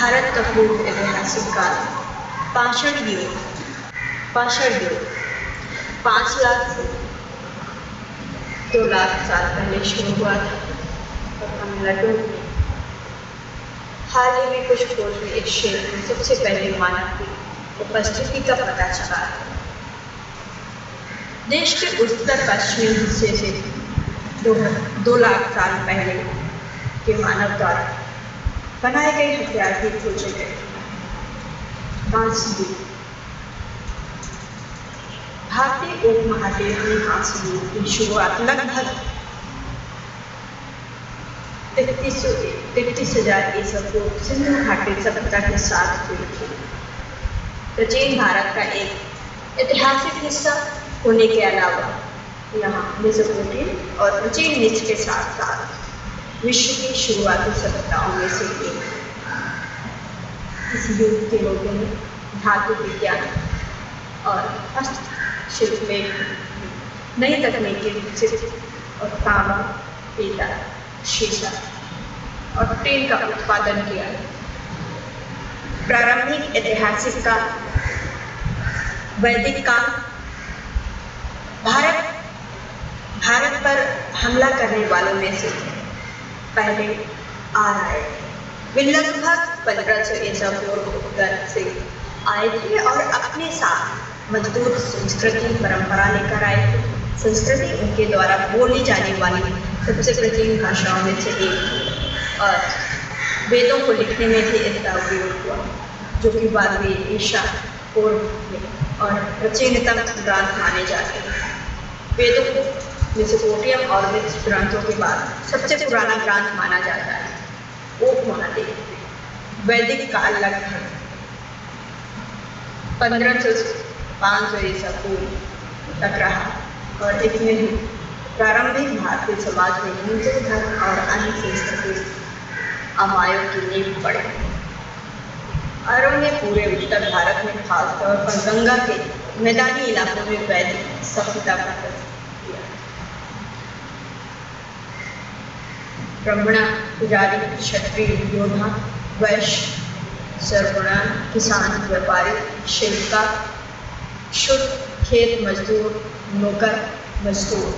भारत का पूर्व ऐतिहासिक काल पाषाण युग 5 लाख से 2 लाख साल पहले शुरू हुआ था और तमिलनाडु में हाल ही में कुछ खोज में इस क्षेत्र में सबसे पहले मानव की उपस्थिति का पता चला है। देश के उत्तर पश्चिमी हिस्से से 2 लाख साल पहले के मानव द्वारा बनाए गए हथियार भी खोजे गए। कांस्य युग भारतीय उपमहाद्वीप में कांस्य युग की शुरुआत लगभग 33,000 ईसा पूर्व सिंधु घाटी सभ्यता के साथ हुई थी। प्राचीन भारत का एक ऐतिहासिक हिस्सा होने के अलावा यहाँ मेसोपोटामिया और प्राचीन मिस्र के साथ साथ विश्व की शुरुआती सभ्यताओं में से एक। इस युग के लोगों ने धातु विज्ञान और हस्तशिल्प में नई तकनीकें विकसित और तांबा, पीतल, शीशा और टीन का उत्पादन किया। प्रारंभिक ऐतिहासिक काल वैदिक काल भारत पर हमला करने वालों में से पहले आ रहे थे। वे लगभग 1500 ईसा पूर्व उत्तर से आए थे और अपने साथ मजबूत संस्कृति परंपरा लेकर आए थे। संस्कृति उनके द्वारा बोली जाने वाली सबसे प्राचीन भाषाओं में से एक थी और वेदों को लिखने में भी इसका उपयोग हुआ, जो कि बाद में ईसा पूर्व में और प्राचीनतम ग्रंथ माने जाते हैं। वेदों को मेसोपोटामिया और मिस्र ग्रंथों के बाद सबसे पुराना ग्रंथ माना जाता है। उपमहाद्वीप वैदिक काल लगभग 1500 से 500 ईसा पूर्व तक रहा और इसमें ही प्रारंभिक भारतीय समाज में हिंदू धर्म और अन्य संस्कृति अमायों की नींव पड़ी। आर्यों ने पूरे उत्तर भारत में खासतौर पर गंगा के मैदानी इलाकों में वैदिक सभ्यता का किया। ब्राह्मण, पुजारी, क्षत्रिय, योद्धा, वैश्य, सर्वर्ण, किसान, व्यापारी, शिल्पकार, शुद्ध, खेत मजदूर, नौकर, मजदूर।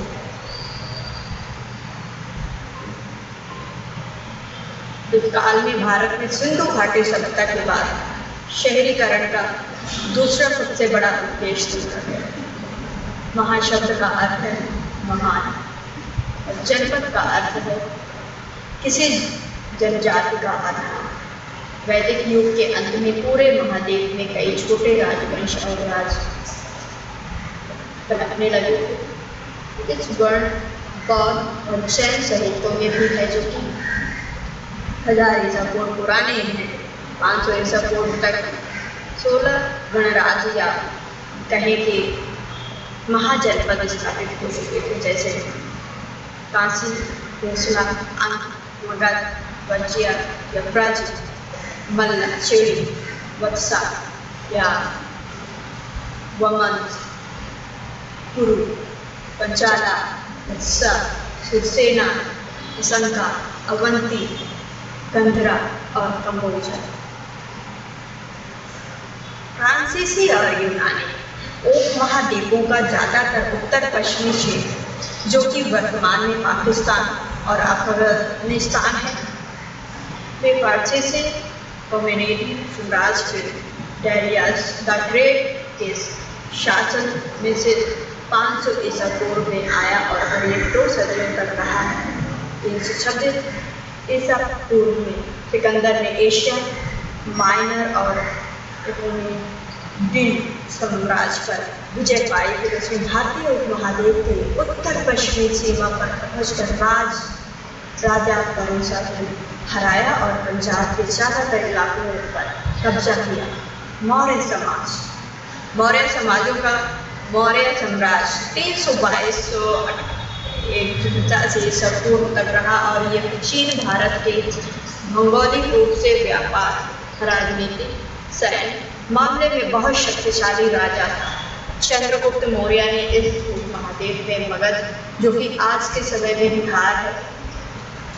इस काल में भारत में सिंधु घाटी सभ्यता के बाद शहरीकरण का दूसरा सबसे बड़ा उद्देश्य देखा गया। महाशब्द का अर्थ है महान और जनपद का अर्थ है किसी जनजाति का अर्थ। वैदिक युग के अंत में पूरे महाद्वीप में कई छोटे राजवंश और राज पनपने लगे थे। इस वर्ण, बौद्ध और जैन साहित्यों में भी है जो कि 1000 ईसा पूर्व पुराने हैं। 500 ईसा पूर्व तक 16 गणराज्य या कहें कि महाजनपद स्थापित हो चुके थे, जैसे काशी, कोसला, अंक, मगध, वज्जिया या ब्रज, मल्ल, चेड़ी, वत्सा या वमंत, कुरु, पंचाला, वत्सा, सुरसेना, असंका, अवंती, गंधरा और कंबोजा। फ्रांसीसी और यूनानी उपमहाद्वीपों का ज़्यादातर उत्तर पश्चिमी क्षेत्र, जो कि वर्तमान में पाकिस्तान और अफगानिस्तान है, वे फारसी से होमेनिडी साम्राज्य के डारियस द ग्रेट के शासन में से 500 ईसा पूर्व में आया और अगले 2 सदियों तक रहा है। 326 ईसा पूर्व में सिकंदर ने एशिया माइनर और दिन साम्राज्य पर विजय पाई। फिर उसने भारतीय उपमहाद्वीप के उत्तर पश्चिमी सीमा पर पहुंचकर राजा भरोसा को हराया और पंजाब के ज़्यादातर इलाकों पर कब्जा किया। मौर्य समाजों का मौर्य साम्राज्य 322 ईसा पूर्व तक रहा और यह प्राचीन भारत के भौगोलिक रूप से व्यापार, राजनीति, सैन्य मामले में बहुत शक्तिशाली राजा था। चंद्रगुप्त मौर्य ने इस उपमहाद्वीप में मगध, जो कि आज के समय में बिहार है,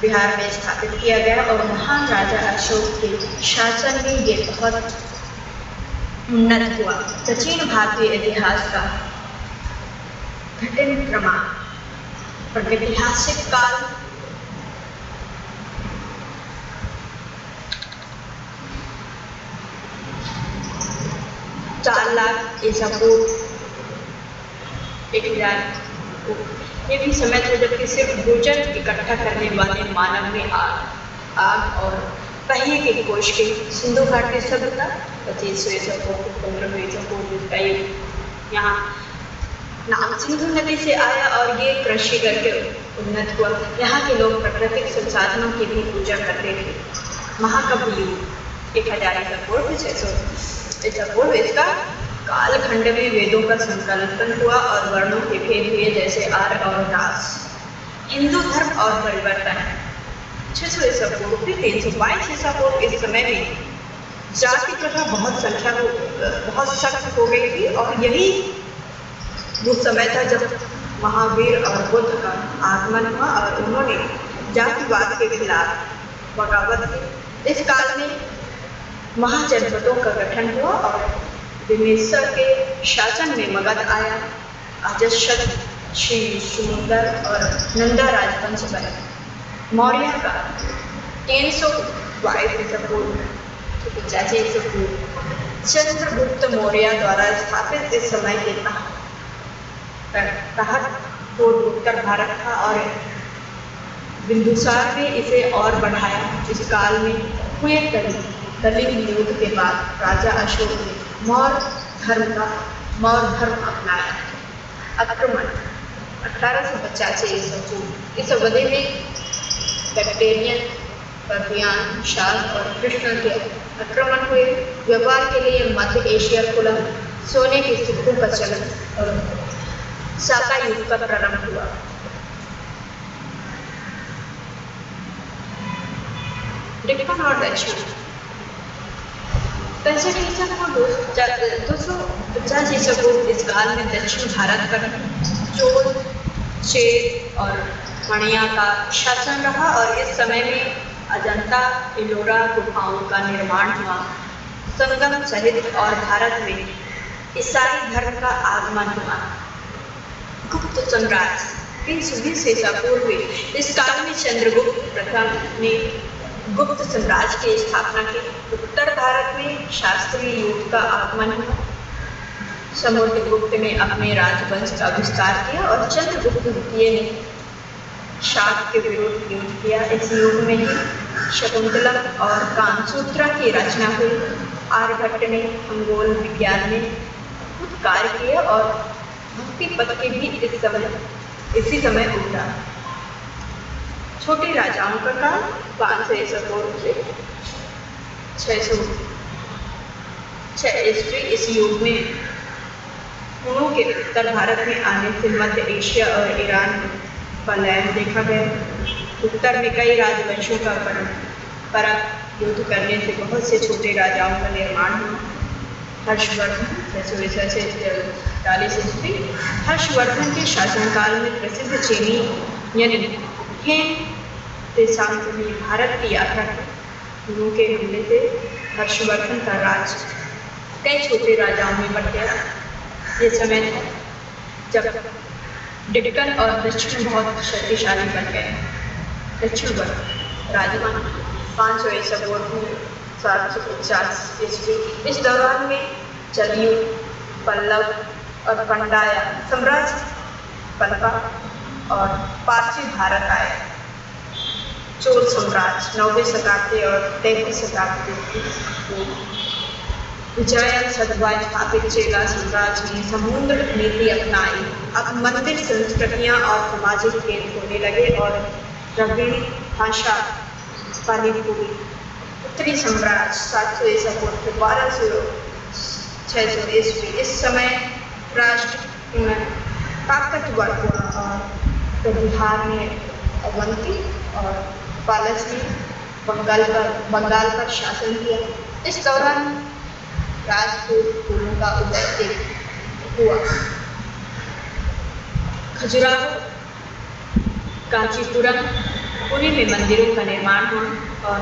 बिहार में स्थापित किया गया और महान राजा अशोक के शासन में ये बहुत उन्नत हुआ। प्राचीन भारतीय इतिहास का घटन प्रमाण प्रागैतिहासिक काल चार लाख ईसा पूर्व 1000 ये भी समय था जबकि सिर्फ भोजन इकट्ठा करने वाले मानव में आग और पहिए के कोश के सिंधु घाटी सभ्यता 2500 ईसा पूर्व 1500 ईसा पूर्व का युग यहाँ नाम सिंधु नदी से आया और ये कृषि करके उन्नत हुआ। यहाँ के लोग प्राकृतिक संसाधनों की भी पूजा करते थे। महाकवि युग 1000 ईसा पूर्व 600 ईसा पूर्व इसका कालखंड में वेदों का संकल्पन हुआ और वर्णों के भेद हुए जैसे आर्य और दास। हिंदू धर्म और परिवर्तन 600 ईसा पूर्व 322 ईसा पूर्व इस समय में जाति प्रथा बहुत सख्त हो गई थी और यही वो समय था जब महावीर और बुद्ध का आगमन हुआ और उन्होंने जातिवाद के खिलाफ बगावत की। इस काल में महाजनपदों का गठन हुआ और विमेश्वर के शासन में मगध आया। अजशत श्री सुंदर और नंदा राजवंश बने। मौर्य का 322 ईसा पूर्व 85 ईसा पूर्व चंद्रगुप्त मौर्य द्वारा स्थापित इस समय के तहत पूर्व उत्तर भारत था और बिंदुसार ने इसे और बढ़ाया। इस काल में हुए कलिंग युद्ध के बाद राजा अशोक ने मौर्य धर्म अपनाया। आक्रमण 1885 ईसा पूर्व इस अवधि में बैक्टेरियन पर्शियन शाल और कृष्ण के आक्रमण हुए। व्यापार के लिए मध्य एशिया खुला। सोने के सिक्कों का चलन और साका युग का प्रारंभ हुआ। दक्षिण और दक्षिण 65 ईसा पूर्व 250 ईसा पूर्व इस काल में दक्षिण भारत पर चोल चेर और मणिया का शासन रहा और इस समय में अजंता एलोरा गुफाओं का निर्माण हुआ। संगम सहित और भारत में ईसाई धर्म का आगमन हुआ। गुप्त साम्राज्य 320 ईसा पूर्व इस काल में चंद्रगुप्त प्रथम ने गुप्त साम्राज्य की स्थापना की। उत्तर भारत में शास्त्रीय युग का आगमन हुआ। समुद्रगुप्त ने अपने राजवंश का विस्तार किया और चंद्रगुप्त द्वितीय ने शाक के विरुद्ध युद्ध किया। इस युग में ही शकुंतलम और कामसूत्र की रचना हुई। आर्यभट्ट ने खगोल विज्ञान में कुछ कार्य किए और भक्ति पद के भी इसी समय उठा। छोटे राजाओं का काल 500 ईसा पूर्व से 606 ईस्वी इस युग में हुनों के उत्तर भारत में आने से मध्य एशिया और ईरान का लय देखा गया। उत्तर में कई राजवंशों का परस्पर युद्ध करने से बहुत से छोटे राजाओं का निर्माण हुआ। हर्षवर्धन 600 ईसा से 40 ईस्वी हर्षवर्धन के शासनकाल में प्रसिद्ध चीनी यानी हेन देशांत ने भारत की यात्रा की। हुनों के हमले से हर्षवर्धन का राज कई छोटे राजाओं में बट गया। ये समय था जब डेक्कन और दक्षिण बहुत शक्तिशाली बन गए। दक्षिण राजवंश 500 ईसा पूर्व 750 ईस्वी इस दौरान में जलयुग पल्लव और पंड्या साम्राज्य पनपा और पारसी भारत आए। चोल साम्राज्य 9वीं शताब्दी और 13वीं शताब्दी विजयन सद्वाय स्थापित चेला साम्राज्य ने समुद्र नीति अपनाई। अब मंदिर संस्कृतियाँ और सामाजिक केंद्र होने लगे और द्रविड़ भाषा पालित हुई। उत्तरी साम्राज्य 700 ईसा पूर्व 1200 ईस्वी इस समय राष्ट्र में ताकतवर हुआ और बिहार में अवंती और पालस ने बंगाल पर शासन किया। इस दौरान राजपूत कुलों का उदय हुआ। खजुराहो, कांचीपुरम पुणे में मंदिरों का निर्माण हुआ और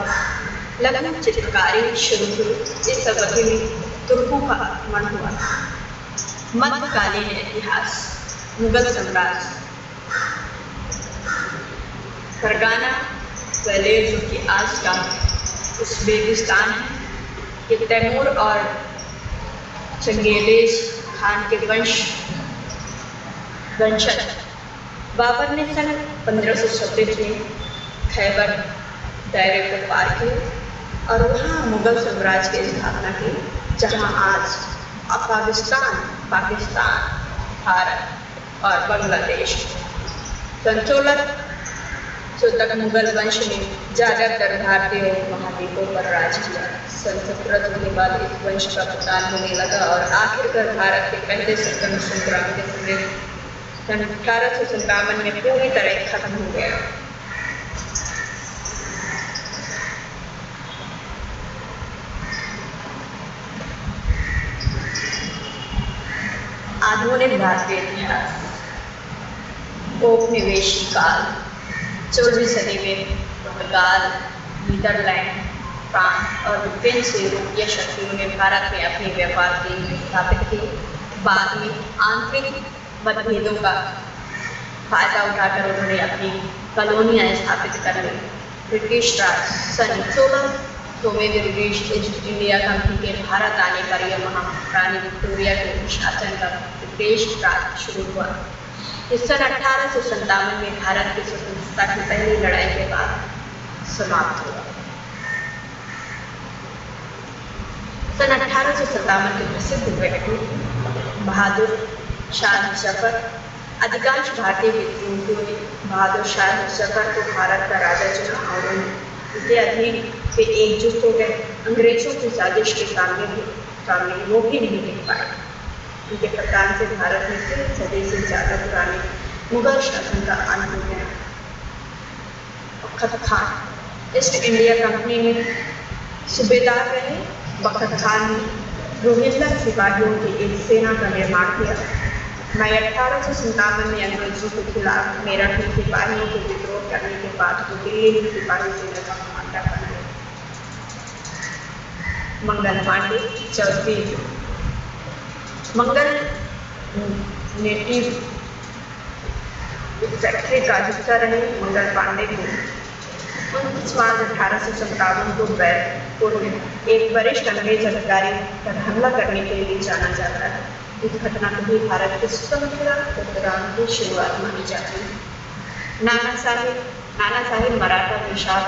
लघु चित्रकारी शुरू हुई। इस अवधि में तुर्कों का आक्रमण हुआ। मध्यकालीन इतिहास। मुगल साम्राज्य। फरगाना ग्वालियर, जो कि आज का उज़्बेकिस्तान है, कि तैमूर और चंगेज़ खान के वंशज बाबर ने सन 1526 में खैबर दायरे को पार किया और वहाँ मुगल साम्राज्य की स्थापना की, जहाँ आज अफगानिस्तान, पाकिस्तान, भारत और बांग्लादेश। सन 1600 तक मुगल वंश ने ज़्यादातर भारतीय उपमहाद्वीपों पर राज किया। सन 1700 के बाद इस वंश का पतन होने लगा और आखिरकार भारत के पहले स्वतंत्र संग्राम के समय सन 1857 में पूरी तरह खत्म हो गया। आधुनिक भारतीय इतिहास। औपनिवेशिक काल। 16वीं सदी में पुर्तगाल, नीदरलैंड, फ्रांस और ब्रिटेन से यूरोपीय शक्तियों ने भारत में अपने व्यापार केंद्र स्थापित किए। बाद में आंतरिक मतभेदों का फायदा उठाकर उन्होंने अपनी कॉलोनियां स्थापित कर ली। ब्रिटिश राज। सन 1600 में ब्रिटिश ईस्ट इंडिया कंपनी के भारत आने पर यह महारानी विक्टोरिया के शासन का ब्रिटिश राज शुरू हुआ। इस सन 1857 में भारत की स्वतंत्रता की पहली लड़ाई के बाद समाप्त हुआ। सन 1857 के प्रसिद्ध व्यक्ति बहादुर शाह जफर। अधिकांश भारतीय विद्वानों ने बहादुर शाह जफर को भारत का राजा चुना और उनके अधीन वे एकजुट हो गए। अंग्रेजों की साजिश के सामने वो भी नहीं टिक पाए। उनके पतन से भारत में 3 सदी से ज़्यादा पुराने मुगल शासन का अंत हो गया। बख्त खान ईस्ट इंडिया कंपनी में सूबेदार रहे। बख्त खान ने रोहिंग्या सिपाहियों की एक सेना का निर्माण किया। मई 1857 में अंग्रेजों के खिलाफ मेरठ में सिपाहियों को विद्रोह करने के बाद वो दिल्ली में सिपाही सेना का कमांडर बन गए। मंगल पांडे चौथी। मंगल नेटिव फैक्ट्री का हिस्सा रहे। मंगल पांडे को 29 मार्च 1857 को बैरकपुर में एक वरिष्ठ अंग्रेज अधिकारी पर हमला करने के लिए जाना जाता है। इस घटना को भी भारत के स्वतंत्रता संग्राम की शुरुआत मानी जाती है। नाना साहिब मराठा निषाद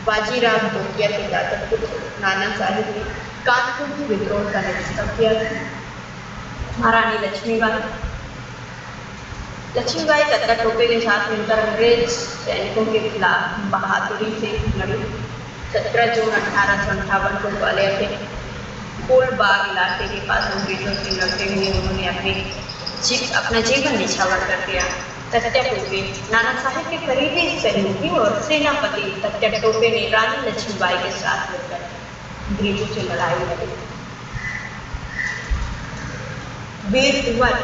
बाजीराव टोकिया के जातक पुत्र नाना साहिब ने कानपुर के विद्रोह का नेतृत्व किया था। महारानी लक्ष्मीबाई तात्या टोपे के साथ मिलकर अंग्रेज सैनिकों के खिलाफ बहादुरी से लड़ी। 17 जून 1858 को ग्वालियर के फूलबाग इलाके के पास अंग्रेजों से लड़ते हुए उन्होंने अपना जीवन निछावर कर दिया। तात्या टोपे नाना साहिब के करीबी सहयोगी और सेनापति तात्या टोपे ने रानी लक्ष्मीबाई के साथ मिलकर अंग्रेजों से लड़ाई लड़ी। वीर कुंवर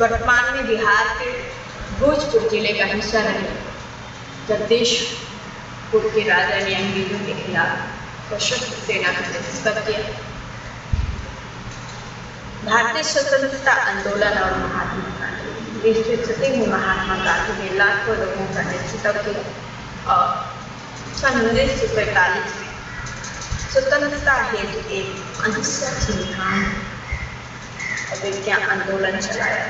वर्तमान में बिहार के भोजपुर जिले का हिस्सा रहे। जगदीशपुर के राजा ने अंग्रेजों के खिलाफ सशस्त्र सेना का नेतृत्व किया। भारतीय स्वतंत्रता आंदोलन और महात्मा गांधी। विश्व सदी में महात्मा गांधी ने लाखों लोगों का नेतृत्व किया और सन 1945 में स्वतंत्रता हेतु एक अहिंसक संग्राम अभिज्ञा आंदोलन चलाया।